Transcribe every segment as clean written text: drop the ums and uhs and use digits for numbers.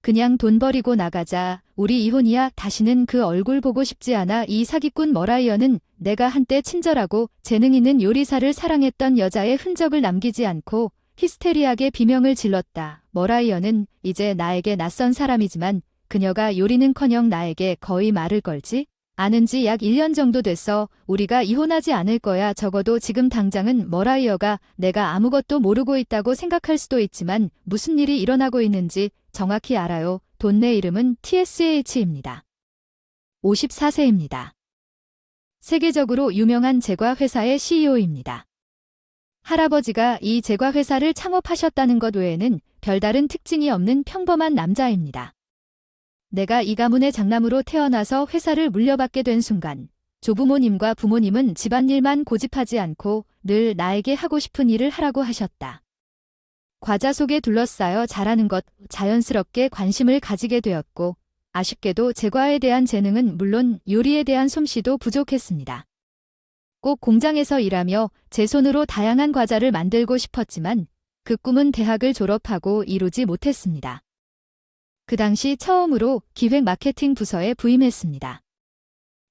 그냥 돈 버리고 나가자. 우리 이혼이야. 다시는 그 얼굴 보고 싶지 않아. 이 사기꾼 머라이어는 내가 한때 친절하고 재능 있는 요리사를 사랑했던 여자의 흔적을 남기지 않고 히스테리하게 비명을 질렀다. 머라이어는 이제 나에게 낯선 사람이지만 그녀가 요리는커녕 나에게 거의 말을 걸지 않은 지 약 1년 정도 됐어. 우리가 이혼하지 않을 거야. 적어도 지금 당장은. 머라이어가 내가 아무것도 모르고 있다고 생각할 수도 있지만 무슨 일이 일어나고 있는지 정확히 알아요. 돈네 이름은 TSH입니다. 54세입니다. 세계적으로 유명한 제과회사의 CEO입니다. 할아버지가 이 제과회사를 창업하셨다는 것 외에는 별다른 특징이 없는 평범한 남자입니다. 내가 이 가문의 장남으로 태어나서 회사를 물려받게 된 순간 조부모님과 부모님은 집안일만 고집하지 않고 늘 나에게 하고 싶은 일을 하라고 하셨다. 과자 속에 둘러싸여 자라는 것, 자연스럽게 관심을 가지게 되었고 아쉽게도 제과에 대한 재능은 물론 요리에 대한 솜씨도 부족했습니다. 꼭 공장에서 일하며 제 손으로 다양한 과자를 만들고 싶었지만 그 꿈은 대학을 졸업하고 이루지 못했습니다. 그 당시 처음으로 기획 마케팅 부서에 부임했습니다.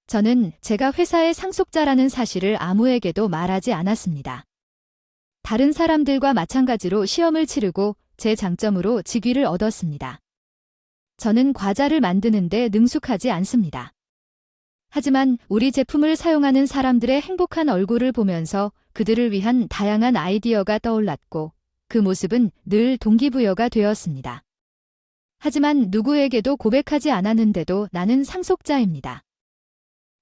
저는 제가 회사의 상속자라는 사실을 아무에게도 말하지 않았습니다. 다른 사람들과 마찬가지로 시험을 치르고 제 장점으로 직위를 얻었습니다. 저는 과자를 만드는데 능숙하지 않습니다. 하지만 우리 제품을 사용하는 사람들의 행복한 얼굴을 보면서 그들을 위한 다양한 아이디어가 떠올랐고 그 모습은 늘 동기부여가 되었습니다. 하지만 누구에게도 고백하지 않았는데도 나는 상속자입니다.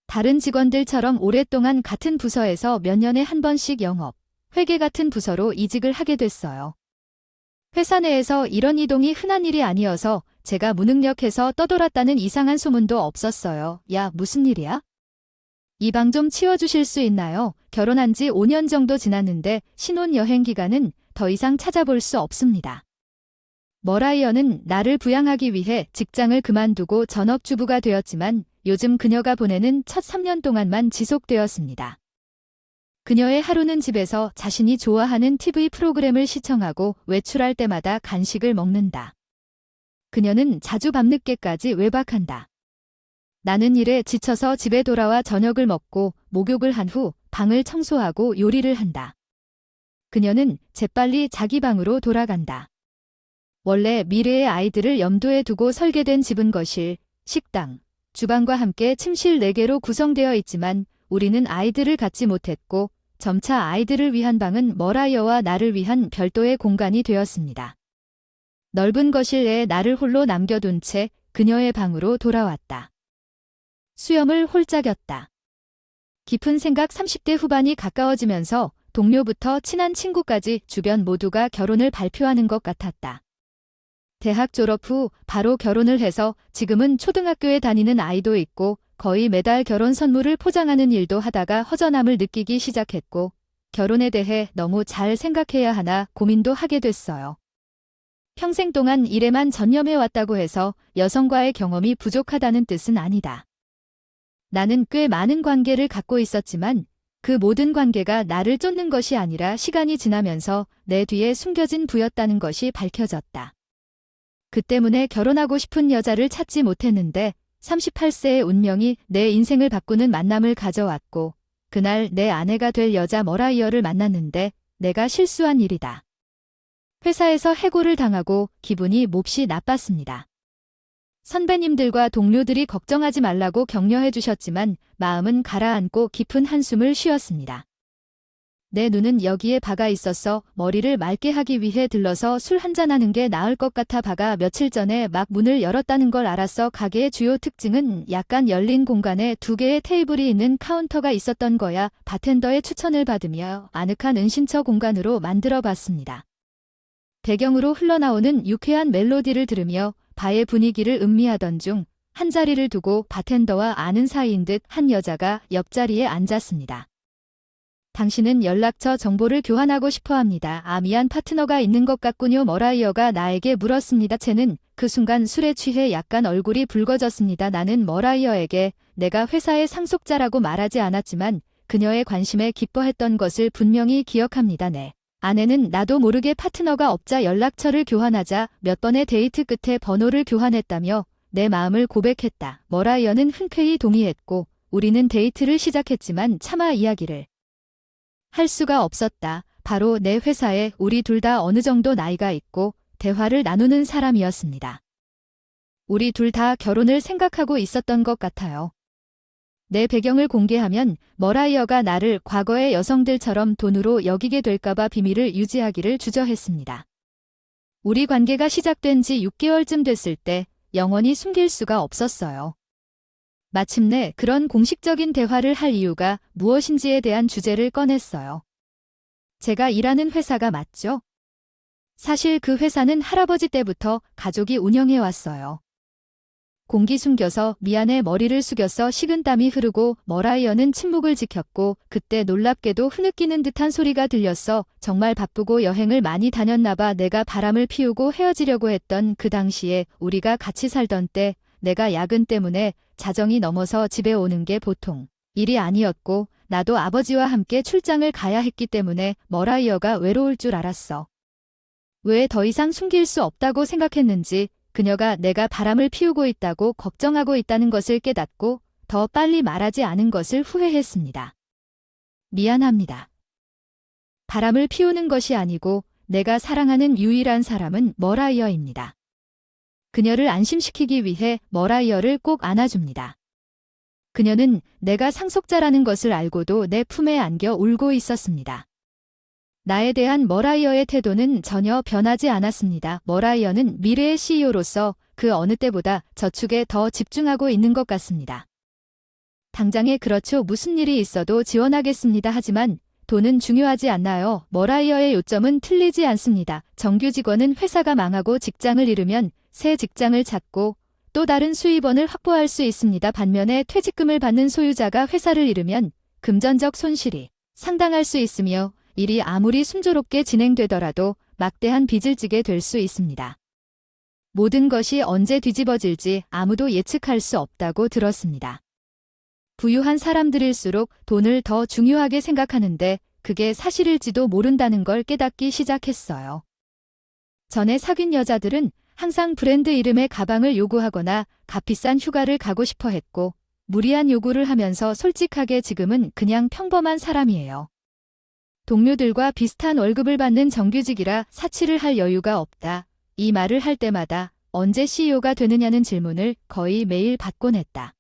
다른 직원들처럼 오랫동안 같은 부서에서 몇 년에 한 번씩 영업, 회계 같은 부서로 이직을 하게 됐어요. 회사 내에서 이런 이동이 흔한 일이 아니어서 제가 무능력해서 떠돌았다는 이상한 소문도 없었어요. 야, 무슨 일이야? 이 방 좀 치워주실 수 있나요? 결혼한 지 5년 정도 지났는데 신혼여행 기간은 더 이상 찾아볼 수 없습니다. 머라이어는 나를 부양하기 위해 직장을 그만두고 전업주부가 되었지만 요즘 그녀가 보내는 첫 3년 동안만 지속되었습니다. 그녀의 하루는 집에서 자신이 좋아하는 TV 프로그램을 시청하고 외출할 때마다 간식을 먹는다. 그녀는 자주 밤늦게까지 외박한다. 나는 일에 지쳐서 집에 돌아와 저녁을 먹고 목욕을 한 후 방을 청소하고 요리를 한다. 그녀는 재빨리 자기 방으로 돌아간다. 원래 미래의 아이들을 염두에 두고 설계된 집은 거실, 식당, 주방과 함께 침실 4개로 구성되어 있지만 우리는 아이들을 갖지 못했고 점차 아이들을 위한 방은 머라이어와 나를 위한 별도의 공간이 되었습니다. 넓은 거실 내에 나를 홀로 남겨둔 채 그녀의 방으로 돌아왔다. 수염을 홀짝였다. 깊은 생각 30대 후반이 가까워지면서 동료부터 친한 친구까지 주변 모두가 결혼을 발표하는 것 같았다. 대학 졸업 후 바로 결혼을 해서 지금은 초등학교에 다니는 아이도 있고 거의 매달 결혼 선물을 포장하는 일도 하다가 허전함을 느끼기 시작했고 결혼에 대해 너무 잘 생각해야 하나 고민도 하게 됐어요. 평생 동안 일에만 전념해왔다고 해서 여성과의 경험이 부족하다는 뜻은 아니다. 나는 꽤 많은 관계를 갖고 있었지만 그 모든 관계가 나를 쫓는 것이 아니라 시간이 지나면서 내 뒤에 숨겨진 부였다는 것이 밝혀졌다. 그 때문에 결혼하고 싶은 여자를 찾지 못했는데 38세의 운명이 내 인생을 바꾸는 만남을 가져왔고 그날 내 아내가 될 여자 머라이어를 만났는데 내가 실수한 일이다. 회사에서 해고를 당하고 기분이 몹시 나빴습니다. 선배님들과 동료들이 걱정하지 말라고 격려해 주셨지만 마음은 가라앉고 깊은 한숨을 쉬었습니다. 내 눈은 여기에 박아 있었어. 머리를 맑게 하기 위해 들러서 술 한잔하는 게 나을 것 같아 박아 며칠 전에 막 문을 열었다는 걸 알았어. 가게의 주요 특징은 약간 열린 공간에 2개의 테이블이 있는 카운터가 있었던 거야. 바텐더의 추천을 받으며 아늑한 은신처 공간으로 만들어 봤습니다. 배경으로 흘러나오는 유쾌한 멜로디를 들으며 바의 분위기를 음미하던 중 한 자리를 두고 바텐더와 아는 사이인 듯 한 여자가 옆자리에 앉았습니다. 당신은 연락처 정보를 교환하고 싶어 합니다. 아, 미안, 파트너가 있는 것 같군요. 머라이어가 나에게 물었습니다. 쟤는 그 순간 술에 취해 약간 얼굴이 붉어졌습니다. 나는 머라이어에게 내가 회사의 상속자라고 말하지 않았지만 그녀의 관심에 기뻐했던 것을 분명히 기억합니다. 네. 아내는 나도 모르게 파트너가 없자 연락처를 교환하자 몇 번의 데이트 끝에 번호를 교환했다며 내 마음을 고백했다. 머라이어는 흔쾌히 동의했고 우리는 데이트를 시작했지만 차마 이야기를 할 수가 없었다. 바로 내 회사에 우리 둘 다 어느 정도 나이가 있고 대화를 나누는 사람이었습니다. 우리 둘 다 결혼을 생각하고 있었던 것 같아요. 내 배경을 공개하면 머라이어가 나를 과거의 여성들처럼 돈으로 여기게 될까봐 비밀을 유지하기를 주저했습니다. 우리 관계가 시작된 지 6개월쯤 됐을 때 영원히 숨길 수가 없었어요. 마침내 그런 공식적인 대화를 할 이유가 무엇인지에 대한 주제를 꺼냈어요. 제가 일하는 회사가 맞죠? 사실 그 회사는 할아버지 때부터 가족이 운영해 왔어요. 공기 숨겨서 미안해 머리를 숙였어 식은땀이 흐르고 머라이어는 침묵을 지켰고 그때 놀랍게도 흐느끼는 듯한 소리가 들렸어. 정말 바쁘고 여행을 많이 다녔나봐. 내가 바람을 피우고 헤어지려고 했던 그 당시에 우리가 같이 살던 때 내가 야근 때문에 자정이 넘어서 집에 오는 게 보통 일이 아니었고 나도 아버지와 함께 출장을 가야 했기 때문에 머라이어가 외로울 줄 알았어. 왜 더 이상 숨길 수 없다고 생각했는지 그녀가 내가 바람을 피우고 있다고 걱정하고 있다는 것을 깨닫고 더 빨리 말하지 않은 것을 후회했습니다. 미안합니다. 바람을 피우는 것이 아니고 내가 사랑하는 유일한 사람은 머라이어입니다. 그녀를 안심시키기 위해 머라이어를 꼭 안아줍니다. 그녀는 내가 상속자라는 것을 알고도 내 품에 안겨 울고 있었습니다. 나에 대한 머라이어의 태도는 전혀 변하지 않았습니다. 머라이어는 미래의 CEO로서 그 어느 때보다 저축에 더 집중하고 있는 것 같습니다. 당장에 그렇죠. 무슨 일이 있어도 지원하겠습니다. 하지만 돈은 중요하지 않나요? 머라이어의 요점은 틀리지 않습니다. 정규 직원은 회사가 망하고 직장을 잃으면 새 직장을 찾고 또 다른 수입원을 확보할 수 있습니다. 반면에 퇴직금을 받는 소유자가 회사를 잃으면 금전적 손실이 상당할 수 있으며 일이 아무리 순조롭게 진행되더라도 막대한 빚을 지게 될 수 있습니다. 모든 것이 언제 뒤집어질지 아무도 예측할 수 없다고 들었습니다. 부유한 사람들일수록 돈을 더 중요하게 생각하는데 그게 사실일지도 모른다는 걸 깨닫기 시작했어요. 전에 사귄 여자들은 항상 브랜드 이름의 가방을 요구하거나 값비싼 휴가를 가고 싶어 했고 무리한 요구를 하면서 솔직하게 지금은 그냥 평범한 사람이에요. 동료들과 비슷한 월급을 받는 정규직이라 사치를 할 여유가 없다. 이 말을 할 때마다 언제 CEO가 되느냐는 질문을 거의 매일 받곤 했다.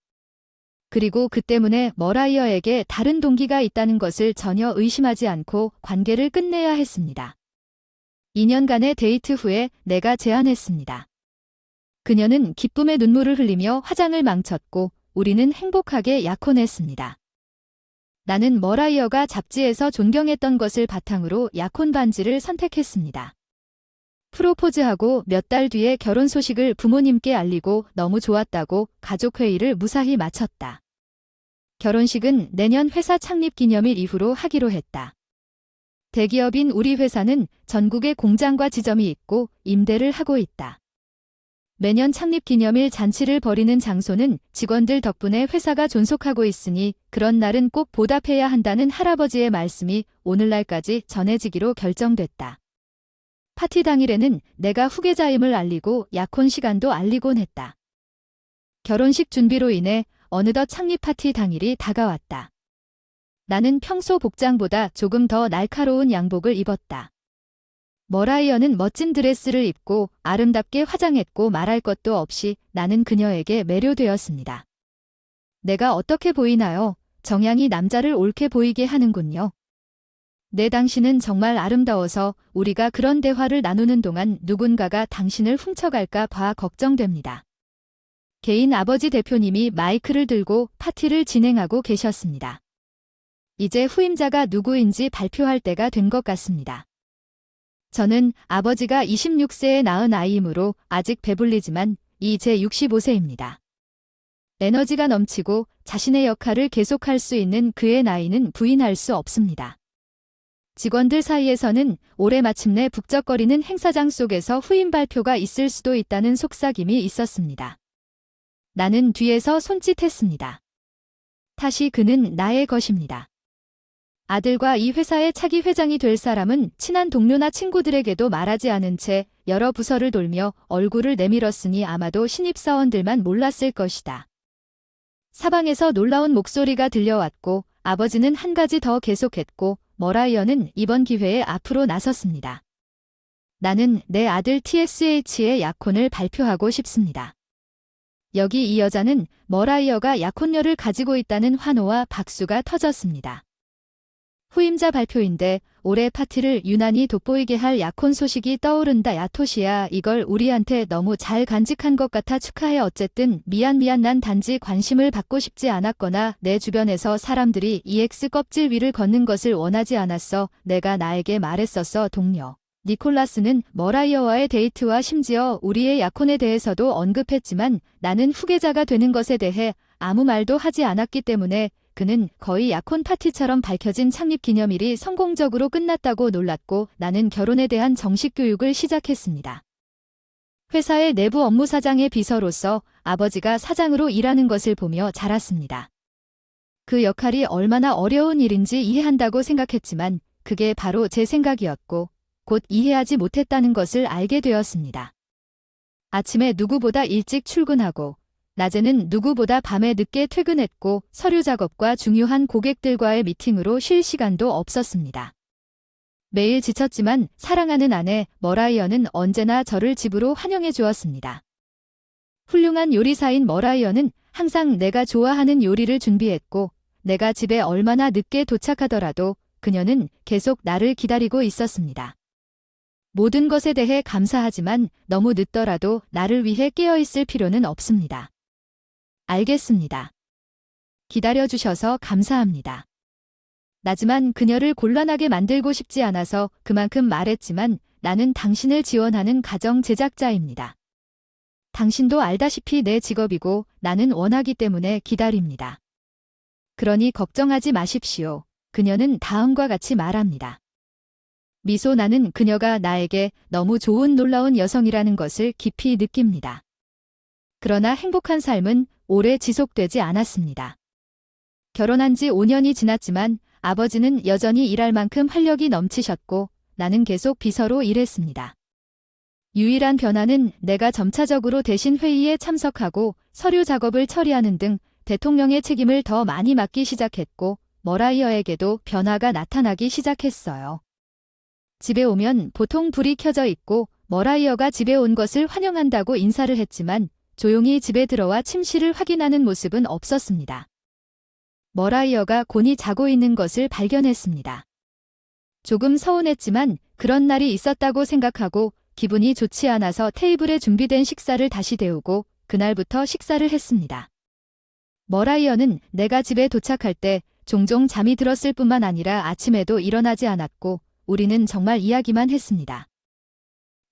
그리고 그 때문에 머라이어에게 다른 동기가 있다는 것을 전혀 의심하지 않고 관계를 끝내야 했습니다. 2년간의 데이트 후에 내가 제안했습니다. 그녀는 기쁨의 눈물을 흘리며 화장을 망쳤고 우리는 행복하게 약혼했습니다. 나는 머라이어가 잡지에서 존경했던 것을 바탕으로 약혼 반지를 선택했습니다. 프로포즈하고 몇 달 뒤에 결혼 소식을 부모님께 알리고 너무 좋았다고 가족회의를 무사히 마쳤다. 결혼식은 내년 회사 창립 기념일 이후로 하기로 했다. 대기업인 우리 회사는 전국에 공장과 지점이 있고 임대를 하고 있다. 매년 창립 기념일 잔치를 벌이는 장소는 직원들 덕분에 회사가 존속하고 있으니 그런 날은 꼭 보답해야 한다는 할아버지의 말씀이 오늘날까지 전해지기로 결정됐다. 파티 당일에는 내가 후계자임을 알리고 약혼 시간도 알리곤 했다. 결혼식 준비로 인해 어느덧 창립 파티 당일이 다가왔다. 나는 평소 복장보다 조금 더 날카로운 양복을 입었다. 머라이어는 멋진 드레스를 입고 아름답게 화장했고 말할 것도 없이 나는 그녀에게 매료되었습니다. 내가 어떻게 보이나요? 정향이 남자를 옳게 보이게 하는군요. 내 당신은 정말 아름다워서 우리가 그런 대화를 나누는 동안 누군가가 당신을 훔쳐갈까 봐 걱정됩니다. 개인 아버지 대표님이 마이크를 들고 파티를 진행하고 계셨습니다. 이제 후임자가 누구인지 발표할 때가 된 것 같습니다. 저는 아버지가 26세에 낳은 아이이므로 아직 배불리지만 이제 65세입니다. 에너지가 넘치고 자신의 역할을 계속할 수 있는 그의 나이는 부인할 수 없습니다. 직원들 사이에서는 올해 마침내 북적거리는 행사장 속에서 후임 발표가 있을 수도 있다는 속삭임이 있었습니다. 나는 뒤에서 손짓했습니다. 다시 그는 나의 것입니다. 아들과 이 회사의 차기 회장이 될 사람은 친한 동료나 친구들에게도 말하지 않은 채 여러 부서를 돌며 얼굴을 내밀었으니 아마도 신입사원들만 몰랐을 것이다. 사방에서 놀라운 목소리가 들려왔고 아버지는 한 가지 더 계속했고 머라이어는 이번 기회에 앞으로 나섰습니다. 나는 내 아들 TSH의 약혼을 발표하고 싶습니다. 여기 이 여자는 머라이어가 약혼녀를 가지고 있다는 환호와 박수가 터졌습니다. 후임자 발표인데 올해 파티를 유난히 돋보이게 할 약혼 소식이 떠오른다. 야 토시야, 이걸 우리한테 너무 잘 간직한 것 같아. 축하해. 어쨌든 미안. 난 단지 관심을 받고 싶지 않았거나 내 주변에서 사람들이 EX 껍질 위를 걷는 것을 원하지 않았어. 내가 나에게 말했었어. 동료 니콜라스는 머라이어와의 데이트와 심지어 우리의 약혼에 대해서도 언급했지만 나는 후계자가 되는 것에 대해 아무 말도 하지 않았기 때문에 그는 거의 약혼 파티처럼 밝혀진 창립 기념일이 성공적으로 끝났다고 놀랐고 나는 결혼에 대한 정식 교육을 시작했습니다. 회사의 내부 업무 사장의 비서로서 아버지가 사장으로 일하는 것을 보며 자랐습니다. 그 역할이 얼마나 어려운 일인지 이해한다고 생각했지만 그게 바로 제 생각이었고 곧 이해하지 못했다는 것을 알게 되었습니다. 아침에 누구보다 일찍 출근하고 낮에는 누구보다 밤에 늦게 퇴근했고 서류 작업과 중요한 고객들과의 미팅으로 쉴 시간도 없었습니다. 매일 지쳤지만 사랑하는 아내 머라이어는 언제나 저를 집으로 환영해 주었습니다. 훌륭한 요리사인 머라이어는 항상 내가 좋아하는 요리를 준비했고 내가 집에 얼마나 늦게 도착하더라도 그녀는 계속 나를 기다리고 있었습니다. 모든 것에 대해 감사하지만 너무 늦더라도 나를 위해 깨어있을 필요는 없습니다. 알겠습니다. 기다려주셔서 감사합니다. 나지만 그녀를 곤란하게 만들고 싶지 않아서 그만큼 말했지만 나는 당신을 지원하는 가정 제작자입니다. 당신도 알다시피 내 직업이고 나는 원하기 때문에 기다립니다. 그러니 걱정하지 마십시오. 그녀는 다음과 같이 말합니다. 미소. 나는 그녀가 나에게 너무 좋은 놀라운 여성이라는 것을 깊이 느낍니다. 그러나 행복한 삶은 오래 지속되지 않았습니다. 결혼한 지 5년이 지났지만 아버지는 여전히 일할 만큼 활력이 넘치셨고 나는 계속 비서로 일했습니다. 유일한 변화는 내가 점차적으로 대신 회의에 참석하고 서류 작업을 처리하는 등 대통령의 책임을 더 많이 맡기 시작했고 머라이어에게도 변화가 나타나기 시작했어요. 집에 오면 보통 불이 켜져 있고 머라이어가 집에 온 것을 환영한다고 인사를 했지만 조용히 집에 들어와 침실을 확인하는 모습은 없었습니다. 머라이어가 곤히 자고 있는 것을 발견했습니다. 조금 서운했지만 그런 날이 있었다고 생각하고 기분이 좋지 않아서 테이블에 준비된 식사를 다시 데우고 그날부터 식사를 했습니다. 머라이어는 내가 집에 도착할 때 종종 잠이 들었을 뿐만 아니라 아침에도 일어나지 않았고 우리는 정말 이야기만 했습니다.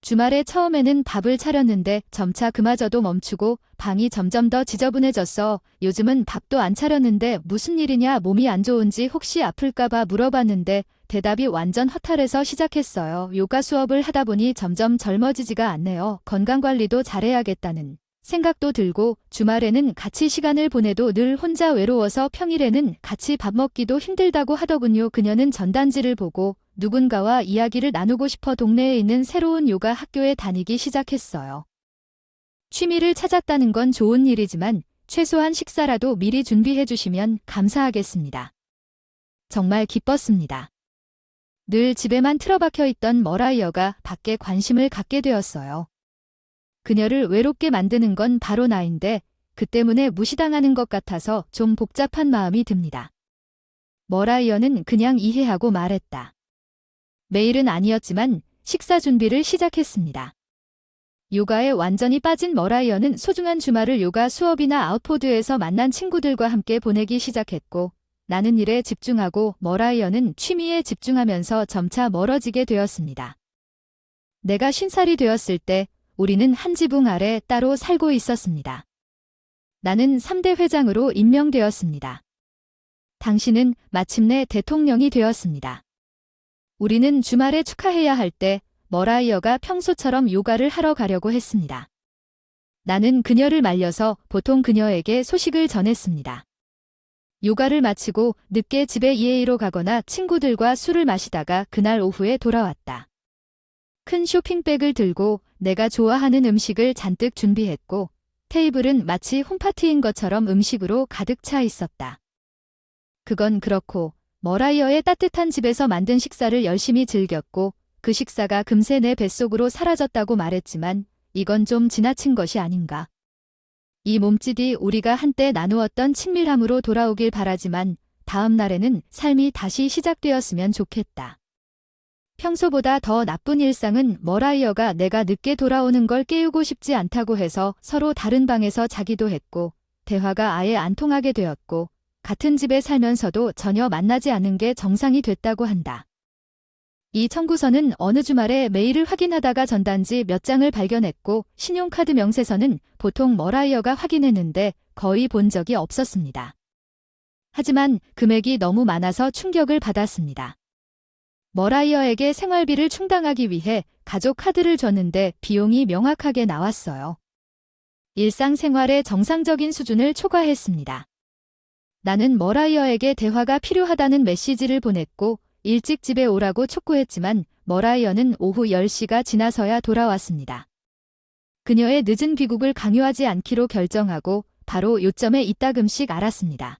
주말에 처음에는 밥을 차렸는데 점차 그마저도 멈추고 방이 점점 더 지저분해졌어. 요즘은 밥도 안 차렸는데 무슨 일이냐, 몸이 안 좋은지 혹시 아플까봐 물어봤는데 대답이 완전 허탈해서 시작했어요. 요가 수업을 하다 보니 점점 젊어지지가 않네요. 건강관리도 잘해야겠다는 생각도 들고 주말에는 같이 시간을 보내도 늘 혼자 외로워서 평일에는 같이 밥 먹기도 힘들다고 하더군요. 그녀는 전단지를 보고 누군가와 이야기를 나누고 싶어 동네에 있는 새로운 요가 학교에 다니기 시작했어요. 취미를 찾았다는 건 좋은 일이지만 최소한 식사라도 미리 준비해 주시면 감사하겠습니다. 정말 기뻤습니다. 늘 집에만 틀어박혀 있던 머라이어가 밖에 관심을 갖게 되었어요. 그녀를 외롭게 만드는 건 바로 나인데 그 때문에 무시당하는 것 같아서 좀 복잡한 마음이 듭니다. 머라이어는 그냥 이해하고 말했다. 매일은 아니었지만 식사 준비를 시작했습니다. 요가에 완전히 빠진 머라이어는 소중한 주말을 요가 수업이나 아웃포드에서 만난 친구들과 함께 보내기 시작했고 나는 일에 집중하고 머라이어는 취미에 집중하면서 점차 멀어지게 되었습니다. 내가 50살이 되었을 때 우리는 한 지붕 아래 따로 살고 있었습니다. 나는 3대 회장으로 임명되었습니다. 당신은 마침내 대통령이 되었습니다. 우리는 주말에 축하해야 할 때 머라이어가 평소처럼 요가를 하러 가려고 했습니다. 나는 그녀를 말려서 보통 그녀에게 소식을 전했습니다. 요가를 마치고 늦게 집에 이에이로 가거나 친구들과 술을 마시다가 그날 오후에 돌아왔다. 큰 쇼핑백을 들고 내가 좋아하는 음식을 잔뜩 준비했고 테이블은 마치 홈파티인 것처럼 음식으로 가득 차 있었다. 그건 그렇고 머라이어의 따뜻한 집에서 만든 식사를 열심히 즐겼고 그 식사가 금세 내 뱃속으로 사라졌다고 말했지만 이건 좀 지나친 것이 아닌가. 이 몸짓이 우리가 한때 나누었던 친밀함으로 돌아오길 바라지만 다음 날에는 삶이 다시 시작되었으면 좋겠다. 평소보다 더 나쁜 일상은 머라이어가 내가 늦게 돌아오는 걸 깨우고 싶지 않다고 해서 서로 다른 방에서 자기도 했고 대화가 아예 안 통하게 되었고 같은 집에 살면서도 전혀 만나지 않은 게 정상이 됐다고 한다. 이 청구서는 어느 주말에 메일을 확인하다가 전단지 몇 장을 발견했고 신용카드 명세서는 보통 머라이어가 확인했는데 거의 본 적이 없었습니다. 하지만 금액이 너무 많아서 충격을 받았습니다. 머라이어에게 생활비를 충당하기 위해 가족 카드를 줬는데 비용이 명확하게 나왔어요. 일상생활의 정상적인 수준을 초과했습니다. 나는 머라이어에게 대화가 필요하다는 메시지를 보냈고 일찍 집에 오라고 촉구했지만 머라이어는 오후 10시가 지나서야 돌아왔습니다. 그녀의 늦은 귀국을 강요하지 않기로 결정하고 바로 요점에 이따금씩 알았습니다.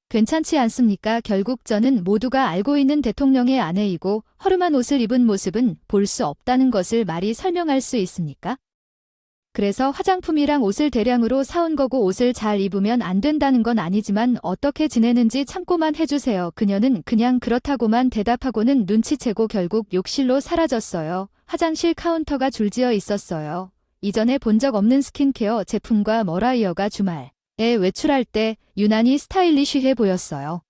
괜찮지 않습니까? 결국 저는 모두가 알고 있는 대통령의 아내이고 허름한 옷을 입은 모습은 볼 수 없다는 것을 말이 설명할 수 있습니까? 그래서 화장품이랑 옷을 대량으로 사온 거고 옷을 잘 입으면 안 된다는 건 아니지만 어떻게 지내는지 참고만 해주세요. 그녀는 그냥 그렇다고만 대답하고는 눈치채고 결국 욕실로 사라졌어요. 화장실 카운터가 줄지어 있었어요. 이전에 본 적 없는 스킨케어 제품과 머라이어가 주말에 외출할 때 유난히 스타일리쉬해 보였어요.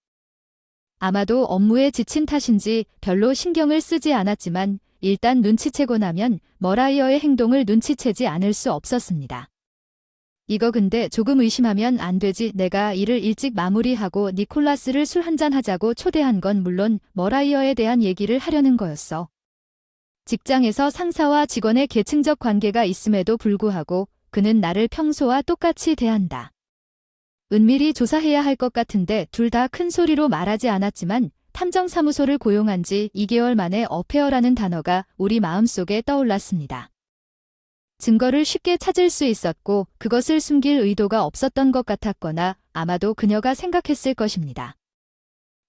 아마도 업무에 지친 탓인지 별로 신경을 쓰지 않았지만 일단 눈치채고 나면 머라이어의 행동을 눈치채지 않을 수 없었습니다. 이거 근데 조금 의심하면 안 되지. 내가 일을 일찍 마무리하고 니콜라스를 술 한잔 하자고 초대한 건 물론 머라이어에 대한 얘기를 하려는 거였어. 직장에서 상사와 직원의 계층적 관계가 있음에도 불구하고 그는 나를 평소와 똑같이 대한다. 은밀히 조사해야 할 것 같은데 둘 다 큰 소리로 말하지 않았지만 탐정사무소를 고용한 지 2개월 만에 어페어라는 단어가 우리 마음속에 떠올랐습니다. 증거를 쉽게 찾을 수 있었고 그것을 숨길 의도가 없었던 것 같았거나 아마도 그녀가 생각했을 것입니다.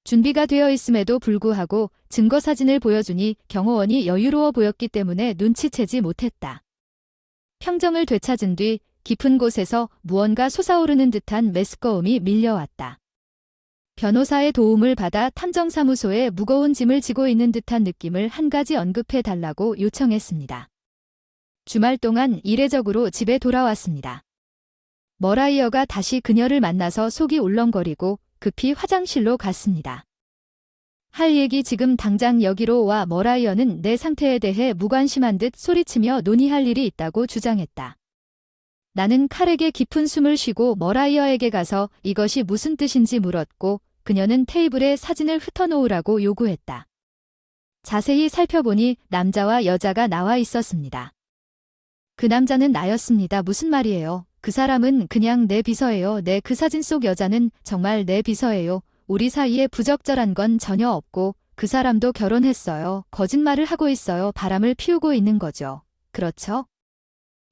준비가 되어 있음에도 불구하고 증거 사진을 보여주니 경호원이 여유로워 보였기 때문에 눈치채지 못했다. 평정을 되찾은 뒤 깊은 곳에서 무언가 솟아오르는 듯한 메스꺼움이 밀려왔다. 변호사의 도움을 받아 탐정사무소에 무거운 짐을 지고 있는 듯한 느낌을 한 가지 언급해 달라고 요청했습니다. 주말 동안 이례적으로 집에 돌아왔습니다. 머라이어가 다시 그녀를 만나서 속이 울렁거리고 급히 화장실로 갔습니다. 할 얘기 지금 당장 여기로 와. 머라이어는 내 상태에 대해 무관심한 듯 소리치며 논의할 일이 있다고 주장했다. 나는 칼에게 깊은 숨을 쉬고 머라이어에게 가서 이것이 무슨 뜻인지 물었고 그녀는 테이블에 사진을 흩어놓으라고 요구했다. 자세히 살펴보니 남자와 여자가 나와 있었습니다. 그 남자는 나였습니다. 무슨 말이에요? 그 사람은 그냥 내 비서예요. 네, 그 사진 속 여자는 정말 내 비서예요. 우리 사이에 부적절한 건 전혀 없고 그 사람도 결혼했어요. 거짓말을 하고 있어요. 바람을 피우고 있는 거죠. 그렇죠?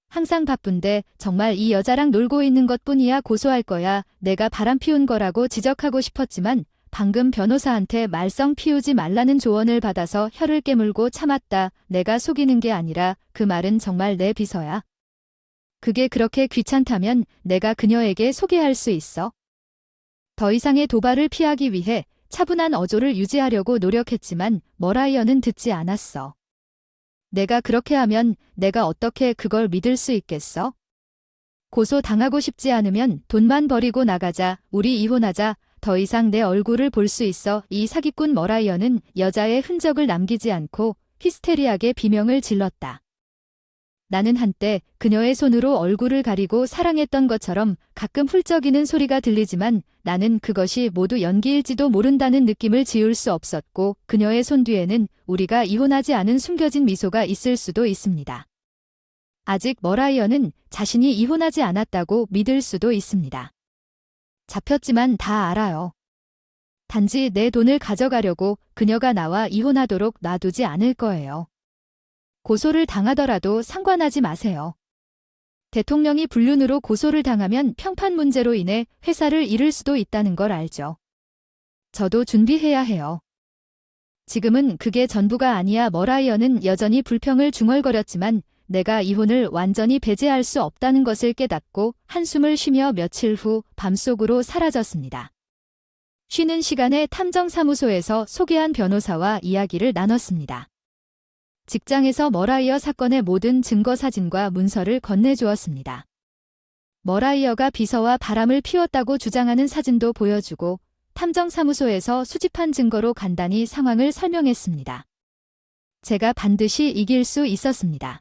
항상 바쁜데 정말 이 여자랑 놀고 있는 것뿐이야. 고소할 거야. 내가 바람 피운 거라고 지적하고 싶었지만 방금 변호사한테 말썽 피우지 말라는 조언을 받아서 혀를 깨물고 참았다. 내가 속이는 게 아니라 그 말은 정말 내 비서야. 그게 그렇게 귀찮다면 내가 그녀에게 소개할 수 있어. 더 이상의 도발을 피하기 위해 차분한 어조를 유지하려고 노력했지만 머라이어는 듣지 않았어. 내가 그렇게 하면 내가 어떻게 그걸 믿을 수 있겠어? 고소당하고 싶지 않으면 돈만 버리고 나가자. 우리 이혼하자. 더 이상 내 얼굴을 볼 수 있어. 이 사기꾼 머라이어는 여자의 흔적을 남기지 않고 히스테리하게 비명을 질렀다. 나는 한때 그녀의 손으로 얼굴을 가리고 사랑했던 것처럼 가끔 훌쩍이는 소리가 들리지만 나는 그것이 모두 연기일지도 모른다는 느낌을 지울 수 없었고 그녀의 손 뒤에는 우리가 이혼하지 않은 숨겨진 미소가 있을 수도 있습니다. 아직 머라이어는 자신이 이혼하지 않았다고 믿을 수도 있습니다. 잡혔지만 다 알아요. 단지 내 돈을 가져가려고 그녀가 나와 이혼하도록 놔두지 않을 거예요. 고소를 당하더라도 상관하지 마세요. 대통령이 불륜으로 고소를 당하면 평판 문제로 인해 회사를 잃을 수도 있다는 걸 알죠. 저도 준비해야 해요. 지금은 그게 전부가 아니야. 머라이어는 여전히 불평을 중얼거렸지만 내가 이혼을 완전히 배제할 수 없다는 것을 깨닫고 한숨을 쉬며 며칠 후 밤속으로 사라졌습니다. 쉬는 시간에 탐정사무소에서 소개한 변호사와 이야기를 나눴습니다. 직장에서 머라이어 사건의 모든 증거 사진과 문서를 건네주었습니다. 머라이어가 비서와 바람을 피웠다고 주장하는 사진도 보여주고 탐정사무소에서 수집한 증거로 간단히 상황을 설명했습니다. 제가 반드시 이길 수 있었습니다.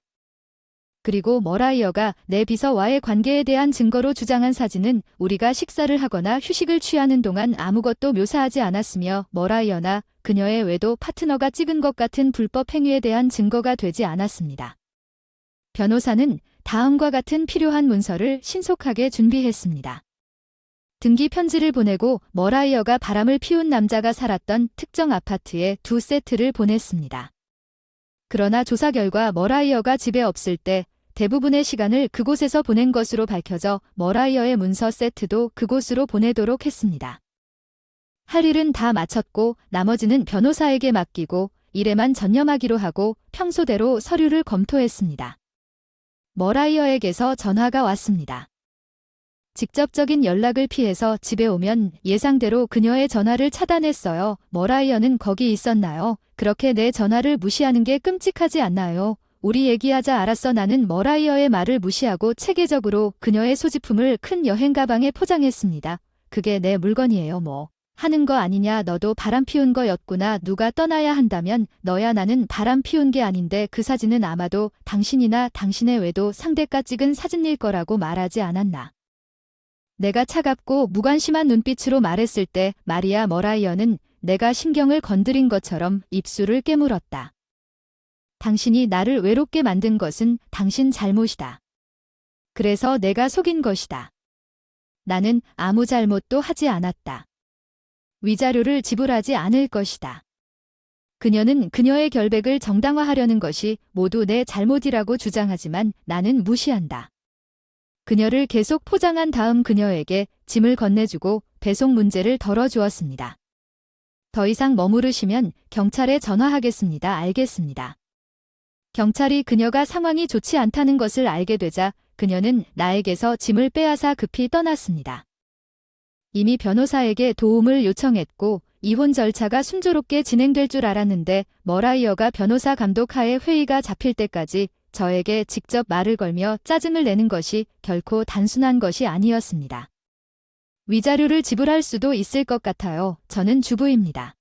그리고 머라이어가 내 비서와의 관계에 대한 증거로 주장한 사진은 우리가 식사를 하거나 휴식을 취하는 동안 아무것도 묘사하지 않았으며 머라이어나 그녀의 외도 파트너가 찍은 것 같은 불법 행위에 대한 증거가 되지 않았습니다. 변호사는 다음과 같은 필요한 문서를 신속하게 준비했습니다. 등기 편지를 보내고 머라이어가 바람을 피운 남자가 살았던 특정 아파트에 2세트를 보냈습니다. 그러나 조사 결과 머라이어가 집에 없을 때 대부분의 시간을 그곳에서 보낸 것으로 밝혀져 머라이어의 문서 세트도 그곳으로 보내도록 했습니다. 할 일은 다 마쳤고 나머지는 변호사에게 맡기고 일에만 전념하기로 하고 평소대로 서류를 검토했습니다. 머라이어에게서 전화가 왔습니다. 직접적인 연락을 피해서 집에 오면 예상대로 그녀의 전화를 차단했어요. 머라이어는 거기 있었나요? 그렇게 내 전화를 무시하는 게 끔찍하지 않나요? 우리 얘기하자. 알았어. 나는 머라이어의 말을 무시하고 체계적으로 그녀의 소지품을 큰 여행 가방에 포장했습니다. 그게 내 물건이에요 뭐. 하는 거 아니냐. 너도 바람 피운 거였구나. 누가 떠나야 한다면 너야. 나는 바람 피운 게 아닌데 그 사진은 아마도 당신이나 당신의 외도 상대가 찍은 사진일 거라고 말하지 않았나. 내가 차갑고 무관심한 눈빛으로 말했을 때 마리아 머라이어는 내가 신경을 건드린 것처럼 입술을 깨물었다. 당신이 나를 외롭게 만든 것은 당신 잘못이다. 그래서 내가 속인 것이다. 나는 아무 잘못도 하지 않았다. 위자료를 지불하지 않을 것이다. 그녀는 그녀의 결백을 정당화하려는 것이 모두 내 잘못이라고 주장하지만 나는 무시한다. 그녀를 계속 포장한 다음 그녀에게 짐을 건네주고 배송 문제를 덜어주었습니다. 더 이상 머무르시면 경찰에 전화하겠습니다. 알겠습니다. 경찰이 그녀가 상황이 좋지 않다는 것을 알게 되자 그녀는 나에게서 짐을 빼앗아 급히 떠났습니다. 이미 변호사에게 도움을 요청했고 이혼 절차가 순조롭게 진행될 줄 알았는데 머라이어가 변호사 감독하에 회의가 잡힐 때까지 저에게 직접 말을 걸며 짜증을 내는 것이 결코 단순한 것이 아니었습니다. 위자료를 지불할 수도 있을 것 같아요. 저는 주부입니다.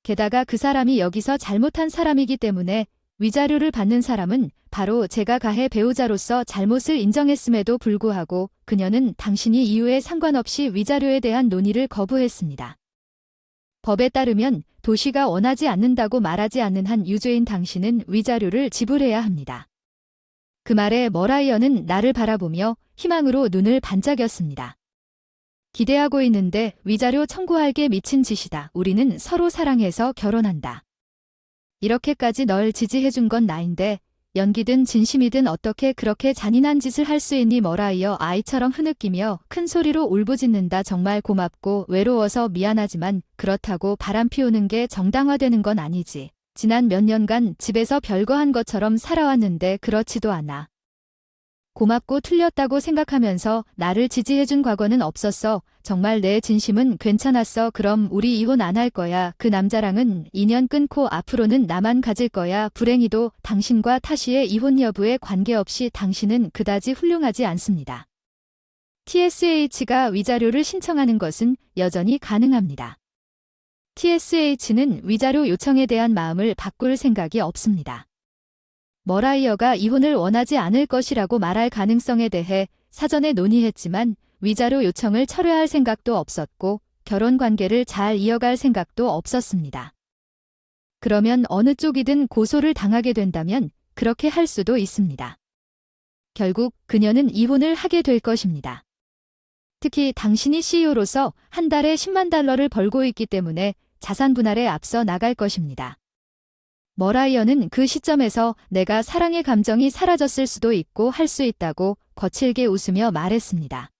게다가 그 사람이 여기서 잘못한 사람이기 때문에 위자료를 받는 사람은 바로 제가 가해 배우자로서 잘못을 인정했음에도 불구하고 그녀는 당신이 이유에 상관없이 위자료에 대한 논의를 거부했습니다. 법에 따르면 도시가 원하지 않는다고 말하지 않는 한 유죄인 당신은 위자료를 지불해야 합니다. 그 말에 머라이어는 나를 바라보며 희망으로 눈을 반짝였습니다. 기대하고 있는데 위자료 청구할 게 미친 짓이다. 우리는 서로 사랑해서 결혼한다. 이렇게까지 널 지지해준 건 나인데 연기든 진심이든 어떻게 그렇게 잔인한 짓을 할 수 있니? 머라이어 아이처럼 흐느끼며 큰 소리로 울부짖는다. 정말 고맙고 외로워서 미안하지만 그렇다고 바람 피우는 게 정당화되는 건 아니지. 지난 몇 년간 집에서 별거 한 것처럼 살아왔는데 그렇지도 않아. 고맙고 틀렸다고 생각하면서 나를 지지해준 과거는 없었어. 정말 내 진심은 괜찮았어. 그럼 우리 이혼 안 할 거야. 그 남자랑은 인연 끊고 앞으로는 나만 가질 거야. 불행히도 당신과 타시의 이혼 여부에 관계없이 당신은 그다지 훌륭하지 않습니다. TSH가 위자료를 신청하는 것은 여전히 가능합니다. TSH는 위자료 요청에 대한 마음을 바꿀 생각이 없습니다. 머라이어가 이혼을 원하지 않을 것이라고 말할 가능성에 대해 사전에 논의했지만 위자료 요청을 철회할 생각도 없었고 결혼 관계를 잘 이어갈 생각도 없었습니다. 그러면 어느 쪽이든 고소를 당하게 된다면 그렇게 할 수도 있습니다. 결국 그녀는 이혼을 하게 될 것입니다. 특히 당신이 CEO로서 한 달에 10만 달러를 벌고 있기 때문에 자산 분할에 앞서 나갈 것입니다. 머라이어는 그 시점에서 내가 사랑의 감정이 사라졌을 수도 있고 할 수 있다고 거칠게 웃으며 말했습니다.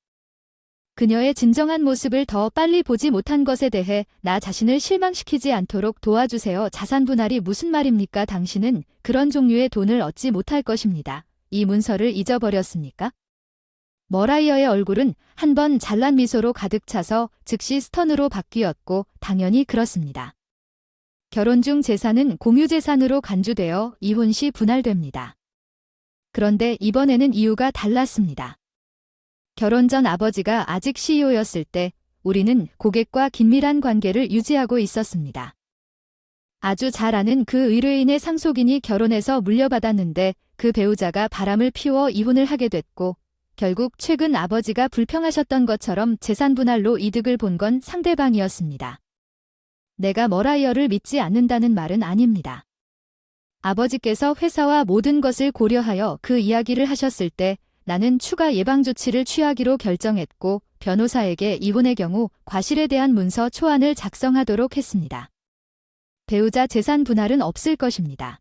그녀의 진정한 모습을 더 빨리 보지 못한 것에 대해 나 자신을 실망시키지 않도록 도와주세요. 자산 분할이 무슨 말입니까? 당신은 그런 종류의 돈을 얻지 못할 것입니다. 이 문서를 잊어버렸습니까? 머라이어의 얼굴은 한 번 잘난 미소로 가득 차서 즉시 스턴으로 바뀌었고 당연히 그렇습니다. 결혼 중 재산은 공유재산으로 간주되어 이혼 시 분할됩니다. 그런데 이번에는 이유가 달랐습니다. 결혼 전 아버지가 아직 CEO였을 때 우리는 고객과 긴밀한 관계를 유지하고 있었습니다. 아주 잘 아는 그 의뢰인의 상속인이 결혼해서 물려받았는데 그 배우자가 바람을 피워 이혼을 하게 됐고 결국 최근 아버지가 불평하셨던 것처럼 재산 분할로 이득을 본 건 상대방이었습니다. 내가 머라이어를 믿지 않는다는 말은 아닙니다. 아버지께서 회사와 모든 것을 고려하여 그 이야기를 하셨을 때 나는 추가 예방 조치를 취하기로 결정했고 변호사에게 이혼의 경우 과실에 대한 문서 초안을 작성하도록 했습니다. 배우자 재산 분할은 없을 것입니다.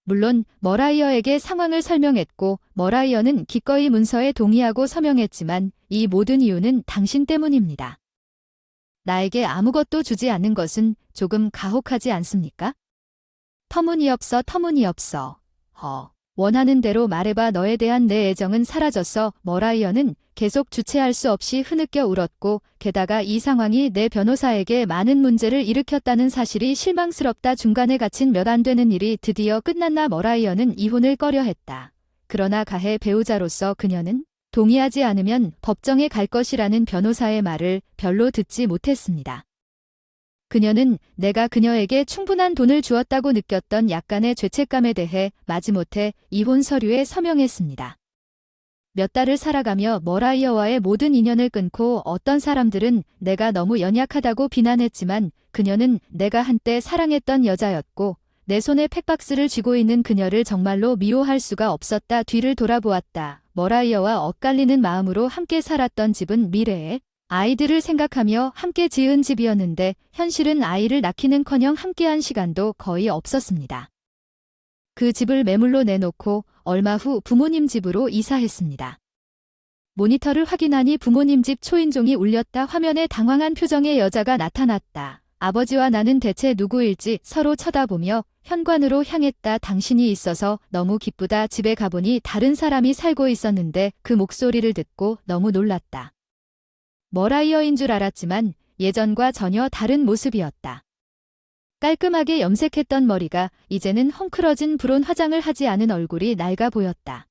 물론 머라이어에게 상황을 설명했고 머라이어는 기꺼이 문서에 동의하고 서명했지만 이 모든 이유는 당신 때문입니다. 나에게 아무것도 주지 않는 것은 조금 가혹하지 않습니까? 터무니없어. 원하는 대로 말해봐. 너에 대한 내 애정은 사라졌어. 머라이어는 계속 주체할 수 없이 흐느껴 울었고 게다가 이 상황이 내 변호사에게 많은 문제를 일으켰다는 사실이 실망스럽다. 중간에 갇힌 몇 안 되는 일이 드디어 끝났나. 머라이어는 이혼을 꺼려했다. 그러나 가해 배우자로서 그녀는 동의하지 않으면 법정에 갈 것이라는 변호사의 말을 별로 듣지 못했습니다. 그녀는 내가 그녀에게 충분한 돈을 주었다고 느꼈던 약간의 죄책감에 대해 마지못해 이혼 서류에 서명했습니다. 몇 달을 살아가며 머라이어와의 모든 인연을 끊고 어떤 사람들은 내가 너무 연약하다고 비난했지만 그녀는 내가 한때 사랑했던 여자였고 내 손에 팩박스를 쥐고 있는 그녀를 정말로 미워할 수가 없었다. 뒤를 돌아보았다. 머라이어와 엇갈리는 마음으로 함께 살았던 집은 미래에 아이들을 생각하며 함께 지은 집이었는데 현실은 아이를 낳기는커녕 함께한 시간도 거의 없었습니다. 그 집을 매물로 내놓고 얼마 후 부모님 집으로 이사했습니다. 모니터를 확인하니 부모님 집 초인종이 울렸다. 화면에 당황한 표정의 여자가 나타났다. 아버지와 나는 대체 누구일지 서로 쳐다보며 현관으로 향했다. 당신이 있어서 너무 기쁘다. 집에 가보니 다른 사람이 살고 있었는데 그 목소리를 듣고 너무 놀랐다. 머라이어인 줄 알았지만 예전과 전혀 다른 모습이었다. 깔끔하게 염색했던 머리가 이제는 헝클어진 브론 화장을 하지 않은 얼굴이 낡아 보였다.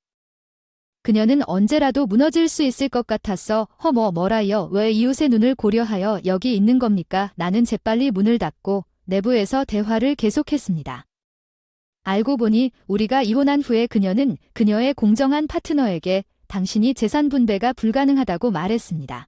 그녀는 언제라도 무너질 수 있을 것 같았어. 머라이어, 왜 이웃의 눈을 고려하여 여기 있는 겁니까? 나는 재빨리 문을 닫고 내부에서 대화를 계속했습니다. 알고 보니 우리가 이혼한 후에 그녀는 그녀의 공정한 파트너에게 당신이 재산 분배가 불가능하다고 말했습니다.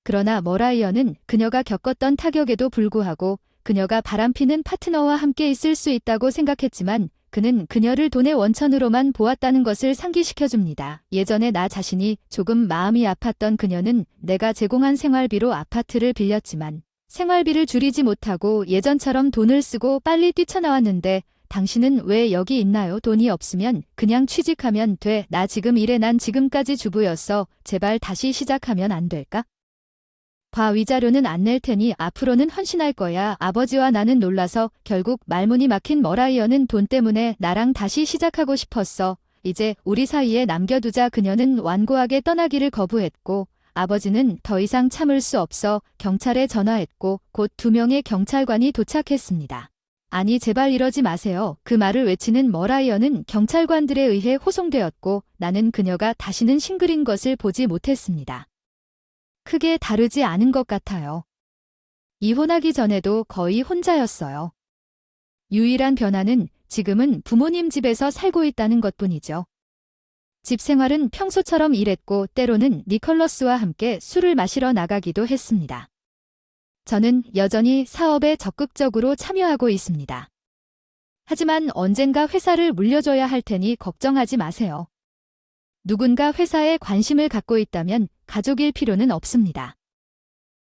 그러나 머라이어는 그녀가 겪었던 타격에도 불구하고 그녀가 바람피는 파트너와 함께 있을 수 있다고 생각했지만 그는 그녀를 돈의 원천으로만 보았다는 것을 상기시켜줍니다. 예전에 나 자신이 조금 마음이 아팠던 그녀는 내가 제공한 생활비로 아파트를 빌렸지만 생활비를 줄이지 못하고 예전처럼 돈을 쓰고 빨리 뛰쳐나왔는데 당신은 왜 여기 있나요? 돈이 없으면 그냥 취직하면 돼. 나 지금 일해. 난 지금까지 주부였어. 제발 다시 시작하면 안 될까? 위자료는 안 낼 테니 앞으로는 헌신할 거야. 아버지와 나는 놀라서 결국 말문이 막힌 머라이어는 돈 때문에 나랑 다시 시작하고 싶었어. 이제 우리 사이에 남겨두자. 그녀는 완고하게 떠나기를 거부했고 아버지는 더 이상 참을 수 없어 경찰에 전화했고 곧 2명의 경찰관이 도착했습니다. 아니 제발 이러지 마세요. 그 말을 외치는 머라이어는 경찰관들에 의해 호송되었고 나는 그녀가 다시는 싱글인 것을 보지 못했습니다. 크게 다르지 않은 것 같아요. 이혼하기 전에도 거의 혼자였어요. 유일한 변화는 지금은 부모님 집에서 살고 있다는 것뿐이죠. 집 생활은 평소처럼 일했고 때로는 니콜러스와 함께 술을 마시러 나가기도 했습니다. 저는 여전히 사업에 적극적으로 참여하고 있습니다. 하지만 언젠가 회사를 물려줘야 할 테니 걱정하지 마세요. 누군가 회사에 관심을 갖고 있다면 가족일 필요는 없습니다.